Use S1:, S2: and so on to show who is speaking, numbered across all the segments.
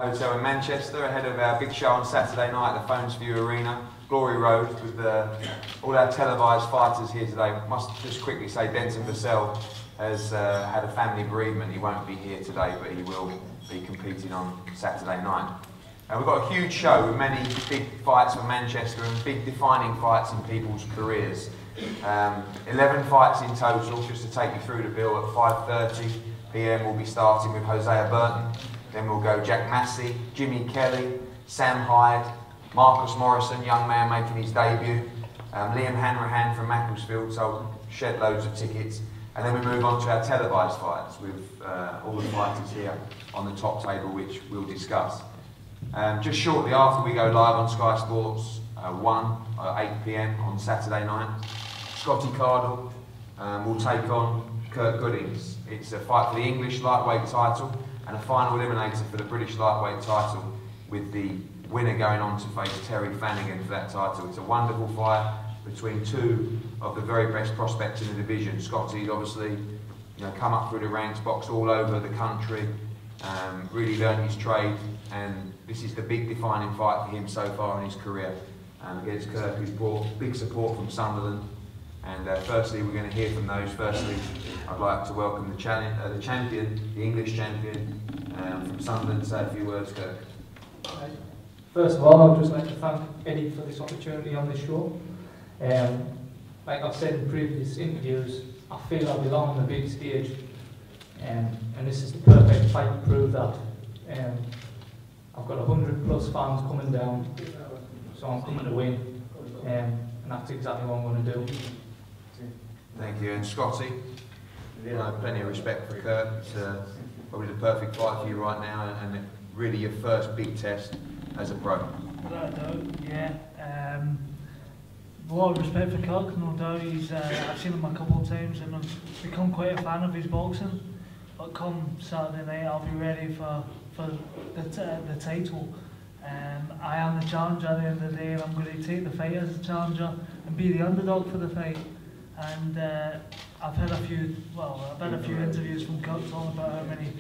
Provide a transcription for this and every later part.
S1: Hotel in Manchester, ahead of our big show on Saturday night at the Phones View Arena, Glory Road, with all our televised fighters here today. Must just quickly say Denton Vassell has had a family bereavement. He won't be here today, but he will be competing on Saturday night. We've got a huge show with many big fights for Manchester and big defining fights in people's careers. 11 fights in total, just to take you through the bill. At 5:30 PM we'll be starting with HOSEA BURTON. Then we'll go Jack Massey, Jimmy Kelly, Sam Hyde, Marcus Morrison, young man making his debut, Liam Hanrahan from Macclesfield, sold shed loads of tickets. And then we move on to our televised fights with all the fighters here on the top table, which we'll discuss. Just shortly after we go live on Sky Sports 1 at 8 PM on Saturday night, Scotty Cardle will take on Goodings. It's a fight for the English lightweight title and a final eliminator for the British lightweight title, with the winner going on to face Terry Flanagan for that title. It's a wonderful fight between two of the very best prospects in the division. Scotty's obviously come up through the ranks, boxed all over the country, really learned his trade, and this is the big defining fight for him so far in his career against Kirk, who's brought big support from Sunderland. And firstly, we're going to hear from those. Firstly, I'd like to welcome the champion, the English champion from Sunderland. Say a few words, Kirk.
S2: First of all, I'd just like to thank Eddie for this opportunity on this show. Like I've said in previous interviews, I feel I belong on the big stage, and this is the perfect fight to prove that. I've got 100+ fans coming down, so I'm coming to win, and that's exactly what I'm going to do.
S1: Thank you. And Scotty, plenty of respect for Kirk. It's probably the perfect fight for you right now, and really your first big test as a pro.
S3: Without a doubt, yeah. A lot of respect for Kirk, no doubt. I've seen him a couple of times and I've become quite a fan of his boxing. But come Saturday night, I'll be ready for the title. I am the challenger at the end of the day, and I'm going to take the fight as a challenger and be the underdog for the fight. And I've had a few interviews from Kirk talking about how many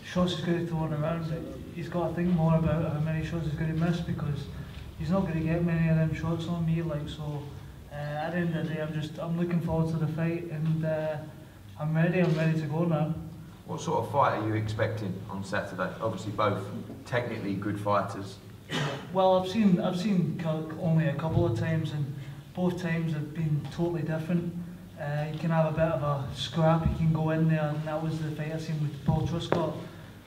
S3: shots he's going to throw around. He's got to think more about how many shots he's going to miss, because he's not going to get many of them shots on me. So at the end of the day, I'm looking forward to the fight, and I'm ready to go now.
S1: What sort of fight are you expecting on Saturday? Obviously both technically good fighters.
S3: Well, I've seen Kirk only a couple of times, and both times have been totally different. He can have a bit of a scrap, he can go in there, and that was the fight I seen with Paul Truscott.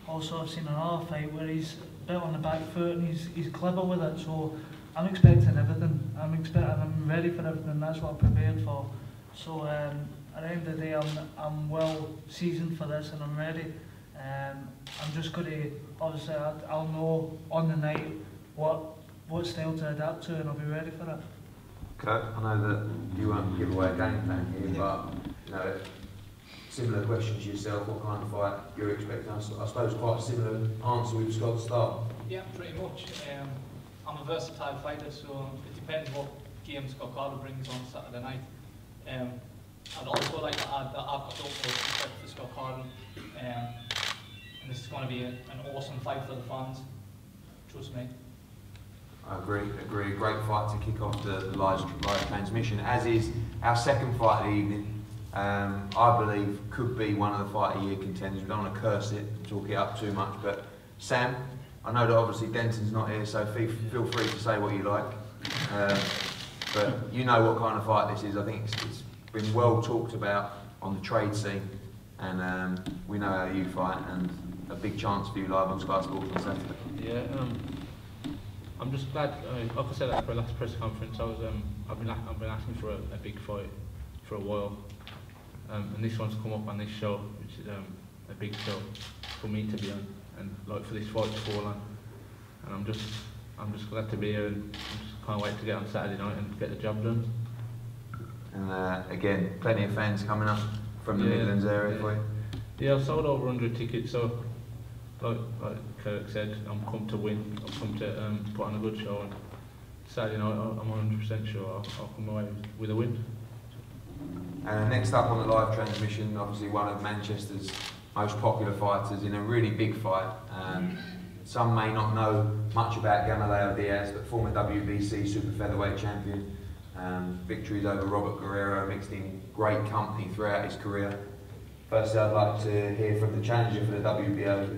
S3: Also, I've seen another fight where he's a bit on the back foot and he's clever with it. So I'm expecting everything. I'm ready for everything. That's what I'm prepared for. So at the end of the day, I'm well seasoned for this, and I'm ready. I'm just going to, obviously, I'll know on the night what style to adapt to, and I'll be ready for it.
S1: Kurt, I know that you won't give away a game plan here, but similar question to yourself, what kind of fight you're expecting? I suppose quite a similar answer with Scott to start.
S4: Yeah, pretty much. I'm a versatile fighter, so it depends what game Scott Cardle brings on Saturday night. I'd also like to add that I've got utmost respect for Scott Cardle, and this is going to be an awesome fight for the fans. Trust me.
S1: I agree. A great fight to kick off the live transmission, as is our second fight of the evening. I believe could be one of the fight of the year contenders. We don't want to curse it and talk it up too much, but Sam, I know that obviously Denton's not here, so feel free to say what you like. But you know what kind of fight this is. I think it's been well talked about on the trade scene, and we know how you fight, and a big chance for you live on Sky Sports on Saturday.
S5: Yeah, I'm just glad. Like I said at the last press conference, I've been asking for a big fight for a while, and this one's come up on this show, which is a big show for me to be on, and like for this fight to fall on, and I'm just glad to be here, and I just can't wait to get on Saturday night and get the job done.
S1: And again, plenty of fans coming up from the Midlands area for you.
S5: Yeah, I've sold over 100 tickets, so like Kirk said, I'm come to win. I've come to put on a good show, and Saturday night I'm 100% sure I'll come away with a win.
S1: And next up on the live transmission, obviously one of Manchester's most popular fighters in a really big fight. some may not know much about Gallagher Diaz, but former WBC super featherweight champion. Victories over Robert Guerrero, mixed in great company throughout his career. Firstly, I'd like to hear from the challenger for the WBO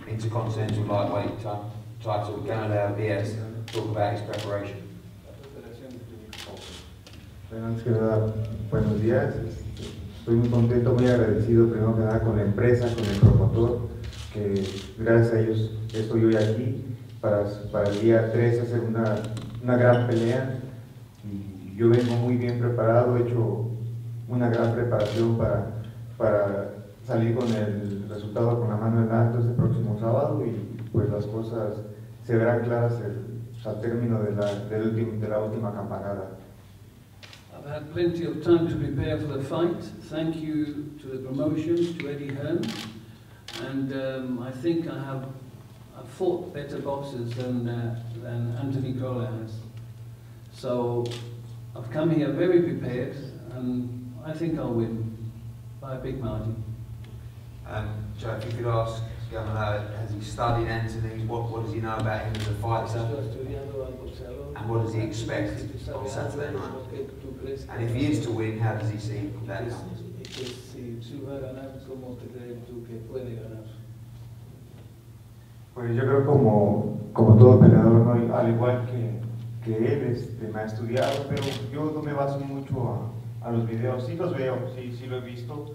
S1: Intercontinental Lightweight title, Gallagher Diaz, talk about his preparation.
S6: Bueno, antes que nada, buenos días. Estoy muy contento, muy agradecido primero que nada con la empresa, con el promotor, que gracias a ellos estoy hoy aquí para el día 3 hacer una gran pelea. Y yo vengo muy bien preparado, he hecho una gran preparación para salir con el resultado con la mano en alto este próximo sábado, y pues las cosas se verán claras al término de la última campanada.
S7: I've had plenty of time to prepare for the fight. Thank you to the promotions, to Eddie Hearn, and I think I've fought better boxers than Anthony Crolla has. So I've come here very prepared, and I think I'll win by a big margin.
S1: Joe, if you could ask Gallagher, has he studied Anthony? What does he know about him as a fighter? And what does he expect on Saturday night? And if he is to win, how does he see that coming?
S6: Pues yo creo como todo peleador, ¿no? Al igual que él, me ha estudiado, pero yo no me baso mucho a los videos. Sí los veo, sí lo he visto,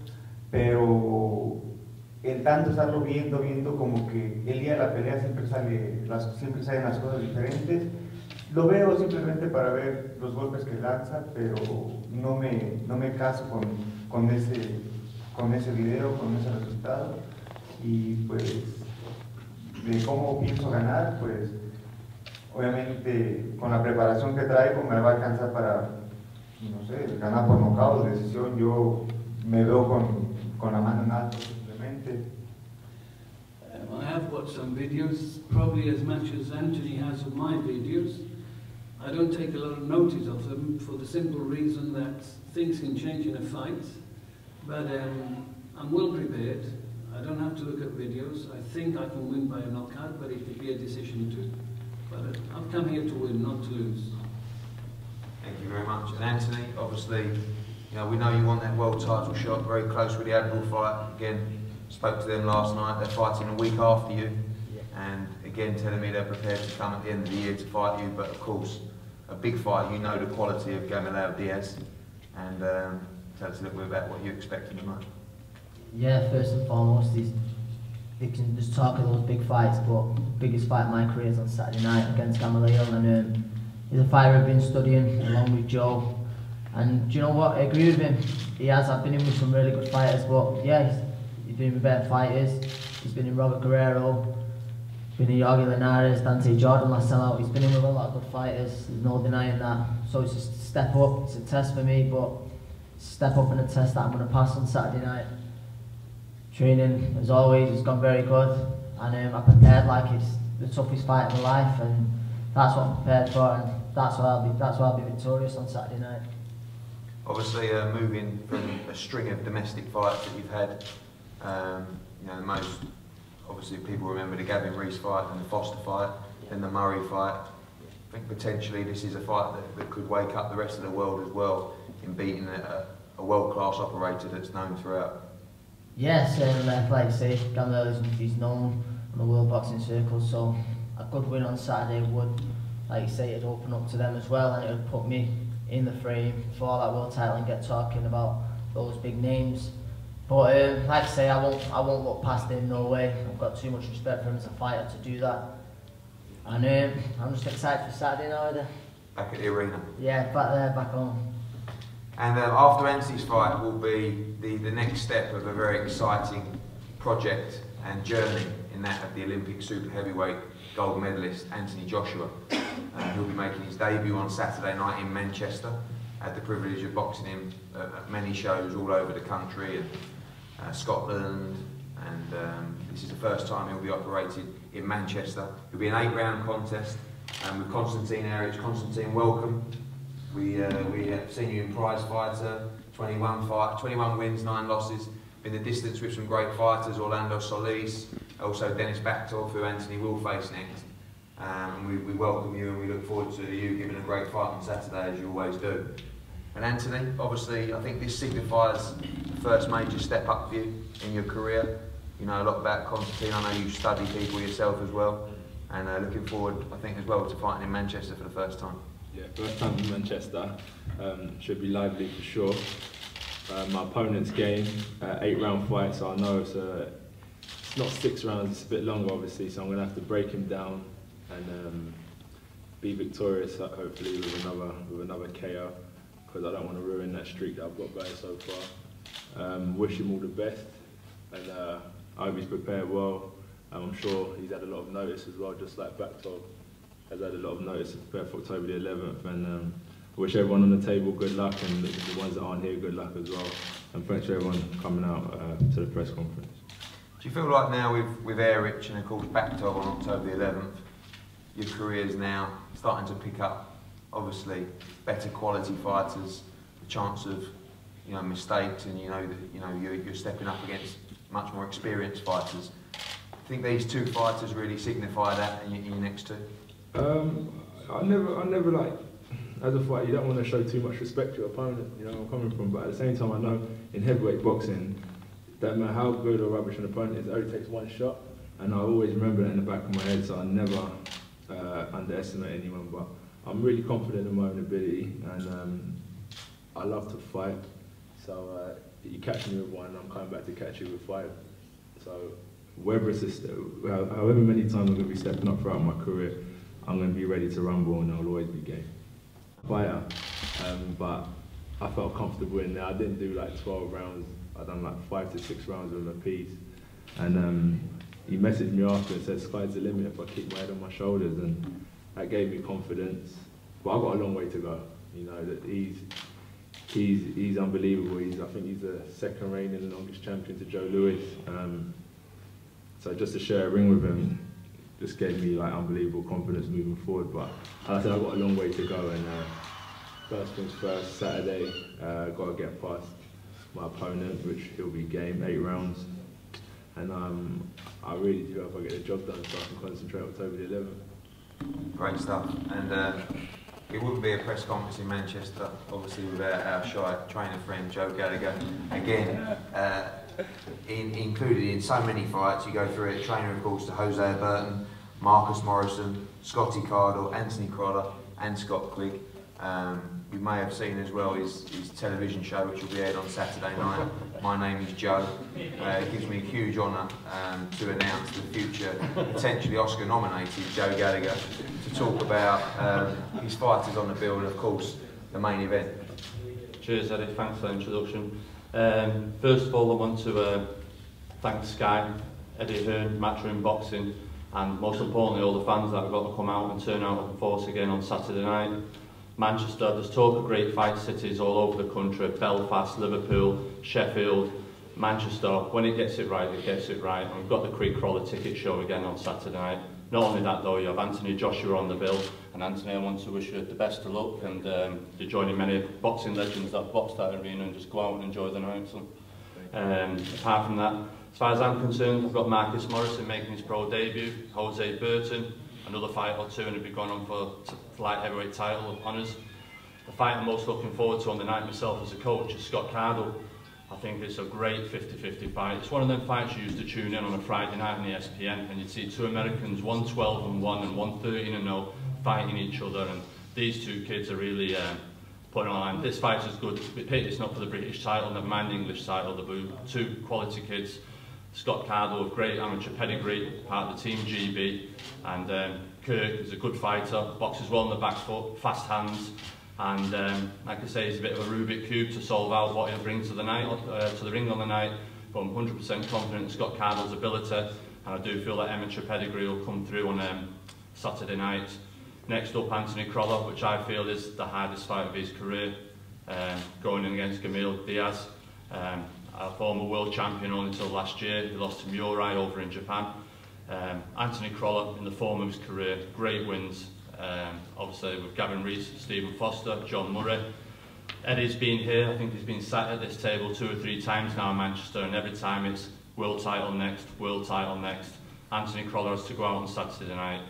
S6: pero el tanto estarlo viendo como que el día de la pelea siempre salen las cosas diferentes. Lo veo simplemente para ver los golpes que lanza, pero no me caso con ese video, con ese resultado. Y pues de cómo pienso ganar, pues obviamente con la preparación que traigo me va a alcanzar para, no sé, ganar por nocaut o decisión. Yo me veo con la mano en alto simplemente.
S7: I have watched some videos, probably as much as Anthony has of my videos. I don't take a lot of notice of them for the simple reason that things can change in a fight, but I'm well prepared. I don't have to look at videos. I think I can win by a knockout, but it could be a decision too. But I've come here to win, not to lose.
S1: Thank you very much. And Anthony, obviously, we know you want that world title shot, very close with the Admiral fight. Again, spoke to them last night. They're fighting a week after you, and again telling me they're prepared to come at the end of the year to fight you. But of course, a big fight, you know the quality of Gallagher Diaz, and tell us a little bit about what you expect in the match.
S8: Yeah, first and foremost, they can just talk of those big fights, but the biggest fight of my career is on Saturday night against Gallagher, and he's a fighter I've been studying along with Joe. And do you know what? I agree with him. I've been in with some really good fighters, but yeah, he's been with better fighters. He's been in Robert Guerrero, been in Jorge Linares, Dante Jordan last time out. He's been in with a lot of good fighters, there's no denying that. So it's just a step up, it's a test for me, but it's a step up and a test that I'm going to pass on Saturday night. Training, as always, has gone very good, and I prepared like it's the toughest fight of my life, and that's what I'm prepared for, and that's why I'll be victorious on Saturday night.
S1: Obviously, moving from a string of domestic fights that you've had, the most, obviously people remember the Gavin Rees fight and the Foster fight, then the Murray fight. I think potentially this is a fight that could wake up the rest of the world as well in beating a world-class operator that's known throughout. Yes,
S8: like I say, Gallagher is known in the world boxing circles, so a good win on Saturday would, like you say, it'd open up to them as well, and it would put me in the frame for that world title and get talking about those big names. But like I say, I won't look past him, no way. I've got too much respect for him as a fighter to do that. And I'm just excited for Saturday now.
S1: Back at the arena?
S8: Yeah, back there, back home.
S1: And after Anthony's fight will be the next step of a very exciting project and journey in that of the Olympic super heavyweight gold medalist Anthony Joshua. He'll be making his debut on Saturday night in Manchester. I had the privilege of boxing him at many shows all over the country and Scotland, and this is the first time he'll be operated in Manchester. It'll be an 8-round contest with Constantine Erich. Constantine, welcome. We have seen you in prize fighter, 21 wins, 9 losses. Been the distance with some great fighters, Orlando Solis, Also Dennis Backtorf, who Anthony will face next. We welcome you and we look forward to you giving a great fight on Saturday, as you always do. And Anthony, obviously I think this signifies the first major step up for you in your career. You know a lot about Constantine, I know you study people yourself as well, and looking forward, I think, as well to fighting in Manchester for the first time.
S9: Yeah, first time in Manchester, should be lively for sure. My opponent's game, 8-round fight, so I know it's not 6 rounds, it's a bit longer obviously, so I'm going to have to break him down and be victorious hopefully with another KO, because I don't want to ruin that streak that I've got going so far. Wish him all the best, and I hope he's prepared well. I'm sure he's had a lot of notice as well, just like Backtorf has had a lot of notice to prepare for October the 11th, and I wish everyone on the table good luck, and the ones that aren't here good luck as well, and thanks for everyone coming out to the press conference.
S1: Do you feel like now with Erich and of course Backtorf on October the 11th, your career's now starting to pick up, obviously better quality fighters, the chance of mistakes, and you're stepping up against much more experienced fighters. I think these two fighters really signify that in your next two.
S9: I never like, as a fighter, you don't want to show too much respect to your opponent. You know where I'm coming from, but at the same time, I know in heavyweight boxing, that matter how good or rubbish an opponent is, it only takes one shot, and I always remember that in the back of my head, so I never underestimate anyone. But I'm really confident in my own ability, and I love to fight. So you catch me with one, I'm coming back to catch you with 5. So whether it's however many times I'm going to be stepping up throughout my career, I'm going to be ready to rumble, and I'll always be game. Fighter, but I felt comfortable in there. I didn't do like 12 rounds. I done like 5 to 6 rounds with him a piece, and he messaged me after and said, "Sky's the limit if I keep my head on my shoulders," and that gave me confidence. But I've got a long way to go. You know that he's unbelievable. I think he's the 2nd reigning longest champion to Joe Louis. So just to share a ring with him just gave me like unbelievable confidence moving forward. But like I said, I've got a long way to go, and first things first, Saturday, got to get past my opponent, which he'll be game, 8 rounds. And I really do hope I get the job done so I can concentrate October the 11th. Great stuff. And it wouldn't be a press conference in Manchester, obviously, without our shy trainer friend Joe Gallagher. Again, included in so many fights, you go through it, trainer of course to HOSEA BURTON, Marcus Morrison, Scotty Cardle, Anthony Crolla and Scott Quigg. You may have seen as well his television show, which will be aired on Saturday night. My Name is Joe. It gives me a huge honour to announce the future, potentially Oscar-nominated Joe Gallagher, to talk about his fighters on the bill and, of course, the main event.
S10: Cheers, Eddie. Thanks for the introduction. First of all, I want to thank Sky, Eddie Hearn, Matchroom Boxing, and most importantly, all the fans that have got to come out and turn out and force again on Saturday night. Manchester, there's talk of great fight cities all over the country, Belfast, Liverpool, Sheffield, Manchester. When it gets it right, it gets it right. And we've got the Quigg Crolla ticket show again on Saturday night. Not only that though, you have Anthony Joshua on the bill, and Anthony, I want to wish you the best of luck, and you're joining many boxing legends that box that arena, and just go out and enjoy the night. So, apart from that, as far as I'm concerned, I've got Marcus Morrison making his pro debut, HOSEA BURTON, another fight or two, and he'll be going on for light heavyweight title honours. The fight I'm most looking forward to on the night myself as a coach is Scott Cardle. I think it's a great 50-50 fight. It's one of them fights you used to tune in on a Friday night on the ESPN, and you'd see 2 Americans, one 12-1 and one 13-0, fighting each other, and these 2 kids are really putting on. This fight is good. It's not for the British title, never mind the English title. The 2 quality kids. Scott Cardle with great amateur pedigree, part of the Team GB, and Kirk is a good fighter, boxes well on the back foot, fast hands, and like I say, he's a bit of a Rubik cube to solve out what he'll bring to the night, to the ring on the night. But I'm 100% confident in Scott Cardle's ability, and I do feel that amateur pedigree will come through on Saturday night. Next up, Anthony Crolla, which I feel is the hardest fight of his career, going in against Gamil Diaz. Our former world champion only until last year. He lost to Murai over in Japan. Anthony Crolla in the form of his career, great wins. Obviously with Gavin Rees, Stephen Foster, John Murray. Eddie's been here, I think he's been sat at this table 2 or 3 times now in Manchester, and every time it's world title next, world title next. Anthony Crolla has to go out on Saturday night,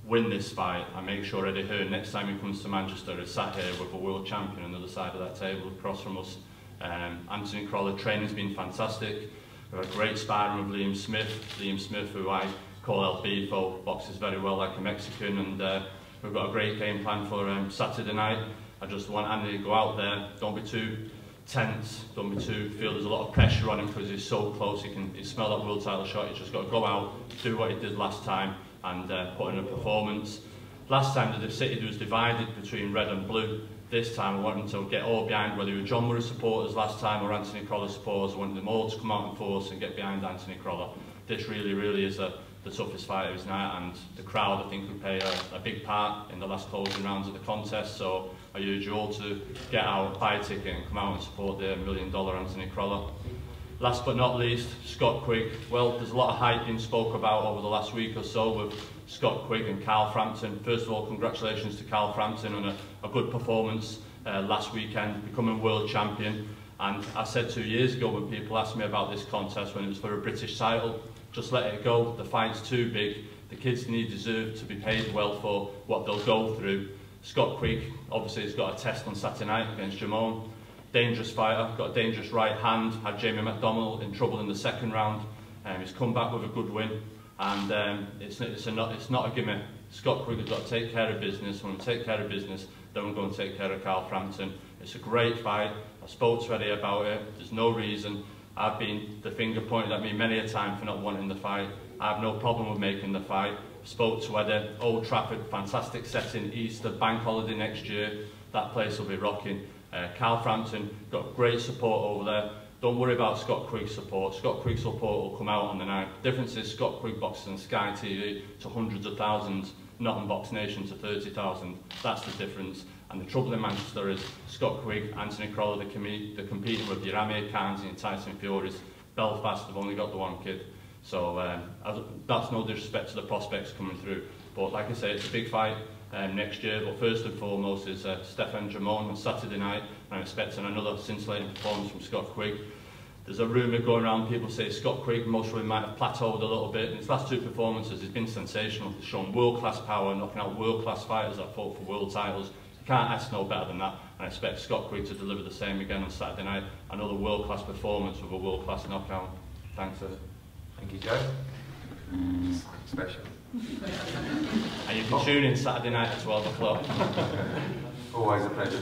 S10: win this fight, and make sure Eddie Hearn, next time he comes to Manchester, is sat here with a world champion on the other side of that table across from us. Anthony Crolla, training's been fantastic. We've had a great sparring with Liam Smith, who I call El Bifo, boxes very well like a Mexican, and we've got a great game plan for Saturday night. I just want Andy to go out there, don't be too tense, don't be too, feel there's a lot of pressure on him because he's so close, he can smell that world title shot. He's just got to go out, do what he did last time, and put in a performance. Last time the city was divided between red and blue. This time I want them to get all behind, whether you were John Murray supporters last time or Anthony Crolla supporters. I want them all to come out in force and get behind Anthony Crolla. This really is the toughest fight of his night, and the crowd I think will play a big part in the last closing rounds of the contest. So I urge you all to get out, buy a ticket and come out and support the $1 million Anthony Crolla. Last but not least, Scott Quigg. Well, there's a lot of hype being spoke about over the last week or so with Scott Quigg and Carl Frampton. First of all, congratulations to Carl Frampton on a good performance last weekend, becoming world champion. And I said 2 years ago when people asked me about this contest when it was for a British title, just let it go, the fight's too big, the kids deserve to be paid well for what they'll go through. Scott Quigg obviously has got a test on Saturday night against Jamon. Dangerous fighter, got a dangerous right hand, had Jamie McDonald in trouble in the second round. He's come back with a good win, and it's not a gimme. Scott Quigg has got to take care of business. When we take care of business, then we're going to take care of Carl Frampton. It's a great fight. I spoke to Eddie about it. There's no reason. I've been the finger pointed at me many a time for not wanting the fight. I have no problem with making the fight. Spoke to Eddie, Old Trafford, fantastic setting, Easter, bank holiday next year. That place will be rocking. Carl Frampton got great support over there. Don't worry about Scott Quigg's support. Scott Quigg's support will come out on the night. The difference is Scott Quigg boxes on Sky TV to hundreds of thousands, not on Box Nation to 30,000. That's the difference. And the trouble in Manchester is Scott Quigg, Anthony Crolla, they're competing with your Amir Khans and Tyson Furies. Belfast have only got the one kid. So that's no disrespect to the prospects coming through. But like I say, it's a big fight next year. But first and foremost is Stefan Jamon on Saturday night. And I'm expecting another scintillating performance from Scott Quigg. There's a rumour going around, people say Scott Quigg most probably might have plateaued a little bit. In his last two performances, he's been sensational. He's shown world-class power, knocking out world-class fighters that fought for world titles. You can't ask no better than that. And I expect Scott Quigg to deliver the same again on Saturday night. Another world-class performance with a world-class knockout. Thanks, Ed.
S1: Thank you, Joe. Special.
S10: And you can tune in Saturday night at 12 o'clock.
S1: Always a pleasure.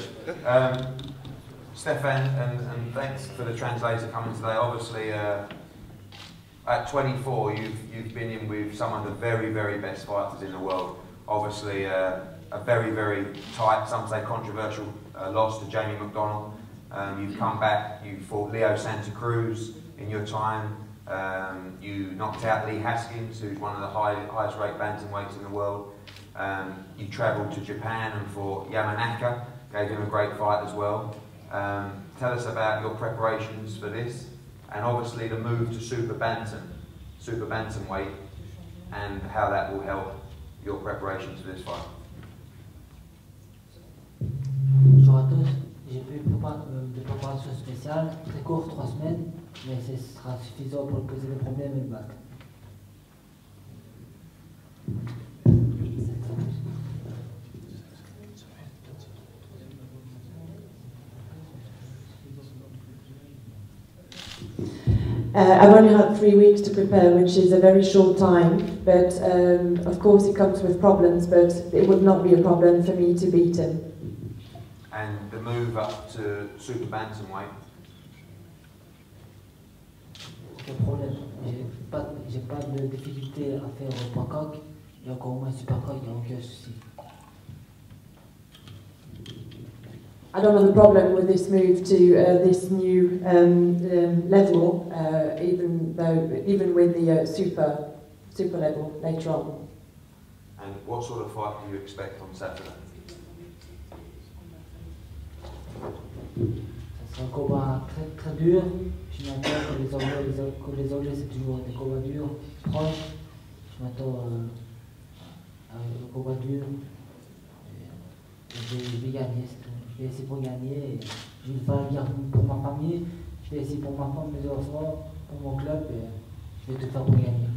S1: Stefan, and thanks for the translator coming today. Obviously, at 24, you've been in with some of the very, very best fighters in the world. Obviously, a very, very tight, some say controversial loss to Jamie McDonald. You've come back, you fought Leo Santa Cruz in your time. You knocked out Lee Haskins, who's one of the highest rate bantamweights in the world. You travelled to Japan and fought Yamanaka, gave him a great fight as well. Tell us about your preparations for this, and obviously the move to super bantamweight, and how that will help your preparations for this fight.
S8: Bonjour à tous. J'ai fait des préparations spéciales, très courtes, 3 semaines, mais ce sera suffisant pour poser les problèmes et le battre.
S11: I've only had 3 weeks to prepare, which is a very short time, but of course it comes with problems, but it would not be a problem for me to beat him.
S1: And the move up to super bantamweight?
S8: Aucun problème. J'ai pas de difficulté à faire au point coq, et encore moins super coq, il n'y a aucun souci.
S11: I don't have a problem with this move to this new level, even with the super level later on.
S1: And what sort of fight do you expect on Saturday?
S8: C'est un combat très dur. Je m'attends que les Anglais c'est toujours des combats durs, proches. Je m'attends à un combat dur. Je vais gagner, c'est tout. Je vais essayer pour gagner. Et je vais faire bien pour ma famille. Je vais essayer pour ma femme, mes enfants, pour mon club. Et je vais tout faire pour gagner.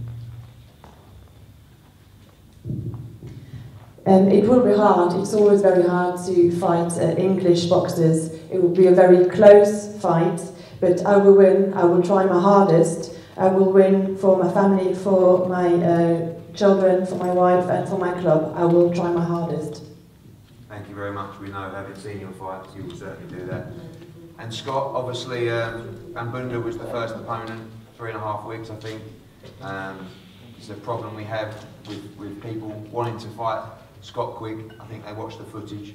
S11: It will be hard. It's always very hard to fight English boxers. It will be a very close fight, but I will win. I will try my hardest. I will win for my family, for my children, for my wife, and for my club. I will try my hardest.
S1: Thank you very much. We know, having seen your fights, you will certainly do that. And Scott, obviously, Mbunda was the first opponent, 3.5 weeks, I think. It's a problem we have with people wanting to fight Scott Quigg. I think they watch the footage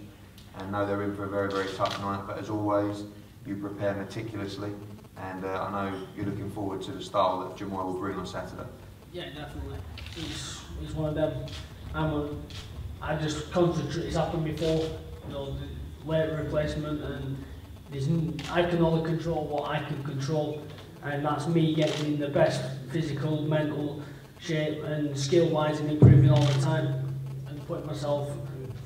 S1: and know they're in for a very, very tough night. But as always, you prepare meticulously, and I know you're looking forward to the style that Jamoy will bring on Saturday.
S12: Yeah, definitely. He's one of them. I just concentrate. It's happened before, you know, the weight replacement, and I can only control what I can control, and that's me getting in the best physical, mental shape and skill-wise, and improving all the time, and putting myself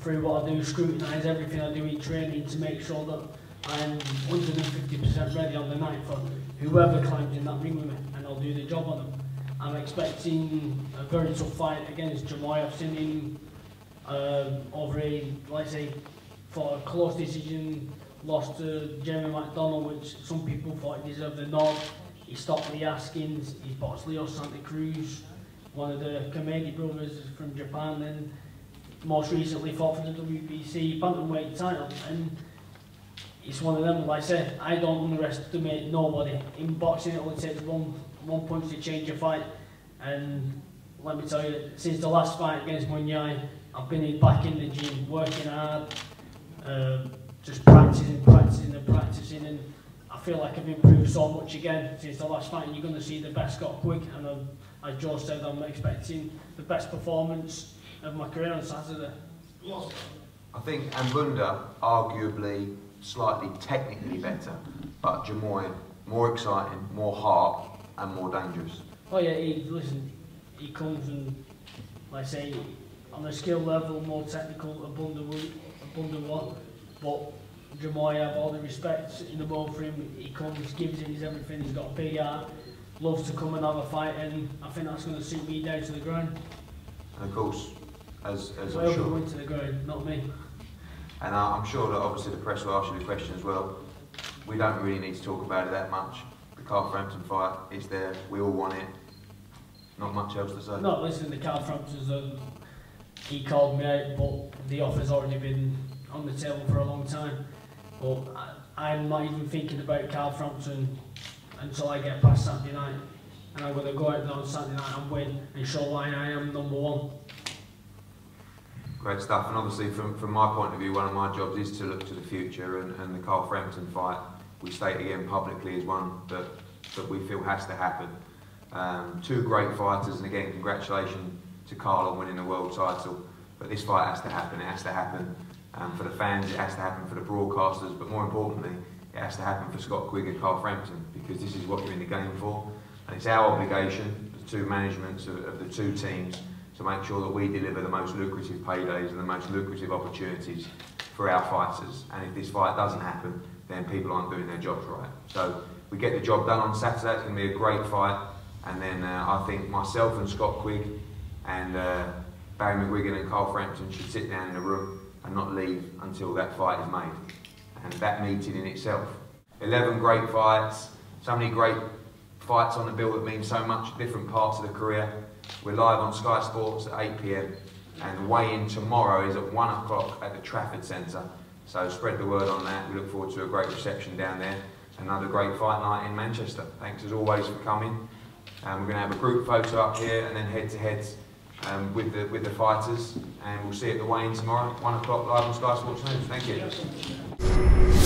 S12: through what I do, scrutinise everything I do in training to make sure that I'm 150% ready on the night for whoever climbs in that ring with me, and I'll do the job on them. I'm expecting a very tough fight against Jamoy. I've seen him over let's say, for a close decision, lost to Jeremy McDonald, which some people thought he deserved the nod. He stopped Lee Askins, he boxed Leo Santa Cruz, one of the Kamegi brothers from Japan, and most recently fought for the WBC bantamweight title. And it's one of them, like I said, I don't underestimate nobody. In boxing, it only takes one punch to change a fight. And let me tell you, since the last fight against Munyai, I've been back in the gym, working hard, just practicing, and I feel like I've improved so much again since the last fight. And you're going to see the best Scott Quigg, and as Joe said, I'm expecting the best performance of my career on Saturday.
S1: I think Mbunda, arguably slightly technically better, but Jamoy, more exciting, more heart, and more dangerous.
S12: Oh yeah, he comes and, like I say, on a skill level, more technical, Mbunda one, but Jamoy, I have all the respect in the world for him. He comes, gives it his everything, he's got a big heart, loves to come and have a fight, and I think that's going to suit me down to the ground. And
S1: of course, as I'm
S12: sure,
S1: sure,
S12: to the ground, not me.
S1: And I'm sure that obviously the press will ask you the question as well. We don't really need to talk about it that much. The Carl Frampton fight is there, we all want it. Not much else to say.
S12: No, listen, the Carl Frampton's, he called me out, but the offer's already been on the table for a long time. But I'm not even thinking about Carl Frampton until I get past Saturday night. And I'm going to go out there on Saturday night and win and show why I am #1.
S1: Great stuff, and obviously from my point of view, one of my jobs is to look to the future, and the Carl Frampton fight, we state again publicly, is one that we feel has to happen. Two great fighters, and again, congratulations to Carl on winning the world title, but this fight has to happen. It has to happen for the fans, it has to happen for the broadcasters, but more importantly, it has to happen for Scott Quigg and Carl Frampton, because this is what you're in the game for, and it's our obligation, the two managements of the two teams, to make sure that we deliver the most lucrative paydays and the most lucrative opportunities for our fighters. And if this fight doesn't happen, then people aren't doing their jobs right. So we get the job done on Saturday. It's going to be a great fight. And then I think myself and Scott Quigg and Barry McGuigan and Carl Frampton should sit down in a room and not leave until that fight is made. And that meeting in itself. 11 great fights, so many great fights on the bill that mean so much, different parts of the career. We're live on Sky Sports at 8 PM, and the weigh-in tomorrow is at 1 o'clock at the Trafford Centre. So spread the word on that. We look forward to a great reception down there. Another great fight night in Manchester. Thanks as always for coming. We're going to have a group photo up here and then head-to-heads with the fighters. And we'll see you at the weigh-in tomorrow, 1 o'clock live on Sky Sports News. Thank you.